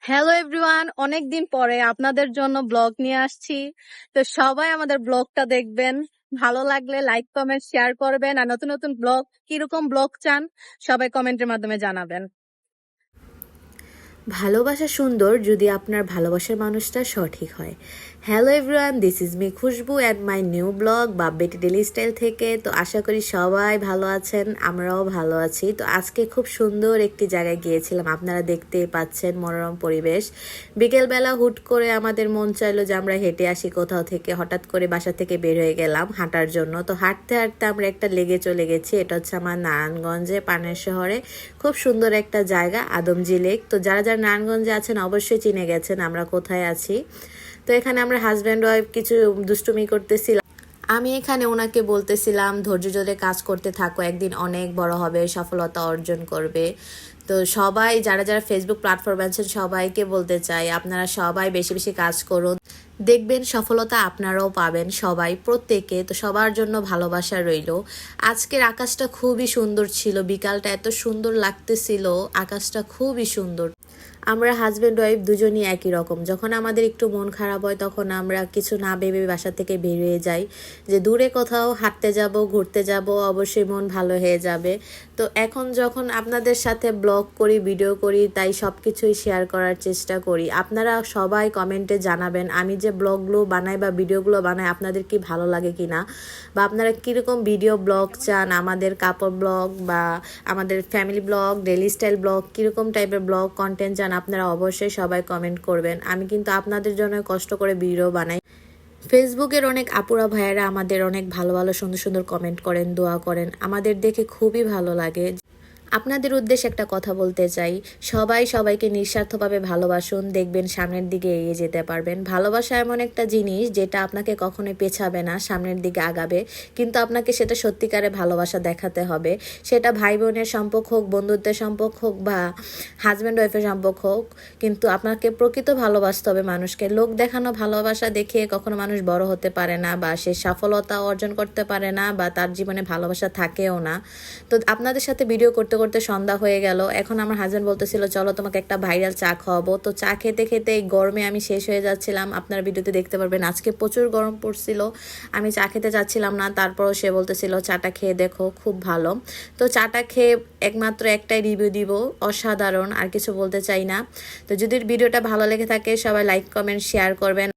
Hello everyone, অনেকদিন পরে আপনাদের জন্য ব্লগ নিয়ে আসছি। তো সবাই আমাদের ব্লগটা দেখবেন, ভালো লাগলে লাইক কমেন্ট শেয়ার করবেন, আর নতুন নতুন ব্লগ কিরকম ব্লগ চান সবাই কমেন্টের মাধ্যমে জানাবেন। ভালোবাসা সুন্দর যদি আপনার ভালোবাসার মানুষটা সঠিক হয়। Hello everyone, this is me Khushbu and my new blog বাব্বেটি ডেলি স্টাইল থেকে। তো আশা করি সবাই ভালো আছেন, আমরাও ভালো আছি। তো আজকে খুব সুন্দর একটি জায়গায় গিয়েছিলাম, আপনারা দেখতেই পাচ্ছেন মনোরম পরিবেশ। বিকেলবেলা হুট করে আমাদের মন চাইলো যে আমরা হেঁটে আসি কোথাও থেকে, হঠাৎ করে বাসা থেকে বের হয়ে গেলাম হাঁটার জন্য। তো হাঁটতে হাঁটতে আমরা একটা লেগে চলে গেছি, এটা হচ্ছে আমার নারায়ণগঞ্জে পানের শহরে খুব সুন্দর একটা জায়গা আদমজি লেক। তো যারা যারা নারায়ণগঞ্জে আছেন অবশ্যই চিনে গেছেন আমরা কোথায় আছি। তো এখানে আমরা হাজব্যান্ড ওয়াইফ কিছু দুষ্টুমি করতেছিলাম। আমি এখানে ওনাকে বলতেছিলাম ধৈর্য ধরে কাজ করতে থাকো, একদিন অনেক বড় হবে, সফলতা অর্জন করবে। তো সবাই যারা যারা ফেসবুক প্ল্যাটফর্মে আছেন সবাইকে বলতে চাই আপনারা সবাই বেশি বেশি কাজ করুন, দেখবেন সফলতা আপনারাও পাবেন সবাই প্রত্যেকে। তো সবার জন্য ভালোবাসা রইল। আজকের আকাশটা খুবই সুন্দর ছিল, বিকালটা এত সুন্দর লাগতেছিল, আকাশটা খুবই সুন্দর। আমরা হাজব্যান্ড ওয়াইফ দুজনই একই রকম, যখন আমাদের একটু মন খারাপ হয় তখন আমরা কিছু না ভেবে বাসা থেকে বেরিয়ে যাই যে দূরে কোথাও হাঁটতে যাব, ঘুরতে যাব, অবশ্যই মন ভালো হয়ে যাবে। তো এখন যখন আপনাদের সাথে ব্লগ করি, ভিডিও করি, তাই সব কিছুই শেয়ার করার চেষ্টা করি। আপনারা সবাই কমেন্টে জানাবেন আমি যে ব্লগগুলো বানাই বা ভিডিওগুলো বানাই আপনাদের কি ভালো লাগে কি না, বা আপনারা কীরকম ভিডিও ব্লগ চান, আমাদের কাপড় ব্লগ বা আমাদের family blog, daily style blog, কীরকম টাইপের ব্লগ কন্টেন্ট চান আপনারা অবশ্যই সবাই কমেন্ট করবেন। আমি কিন্তু আপনাদের জন্য কষ্ট করে ভিডিও বানাই। ফেসবুকের অনেক আপুরা ভাইয়েরা আমাদের অনেক ভালো ভালো সুন্দর সুন্দর কমেন্ট করেন, দোয়া করেন, আমাদের দেখে খুবই ভালো লাগে। আপনাদের উদ্দেশ্যে একটা কথা বলতে চাই, সবাই সবাইকে নিঃস্বার্থভাবে ভালোবাসুন, দেখবেন সামনের দিকে এগিয়ে যেতে পারবেন। ভালোবাসা এমন একটা জিনিস যেটা আপনাকে কখনোই পেছাবে না, সামনের দিকে আগাবে, কিন্তু আপনাকে সেটা সত্যিকারে ভালোবাসা দেখাতে হবে। সেটা ভাই বোনের সম্পর্ক হোক, বন্ধুত্বের সম্পর্ক হোক, বা হাজব্যান্ড ওয়াইফের সম্পর্ক হোক, কিন্তু আপনাকে প্রকৃত ভালোবাসতে হবে মানুষকে। লোক দেখানো ভালোবাসা দেখে কখনো মানুষ বড় হতে পারে না, বা সে সফলতা অর্জন করতে পারে না, বা তার জীবনে ভালোবাসা থাকেও না। তো আপনাদের সাথে ভিডিও করতে করতে সন্ধ্যা হয়ে গেল। এখন আমার হাজব্যান্ড বলতেছিল চলো তোমাকে একটা ভাইরাল চা খাওয়াবো। তো চা খেতে খেতে এই গরমে আমি শেষ হয়ে যাচ্ছিলাম, আপনার ভিডিওতে দেখতে পারবেন আজকে প্রচুর গরম পড়ছিল, আমি চা খেতে যাচ্ছিলাম না, তারপরও সে বলতেছিল চাটা খেয়ে দেখো খুব ভালো। তো চাটা খেয়ে একমাত্র একটাই রিভিউ দিব, অসাধারণ, আর কিছু বলতে চাই না। তো যদি ভিডিওটা ভালো লেগে থাকে সবাই লাইক কমেন্ট শেয়ার করবেন।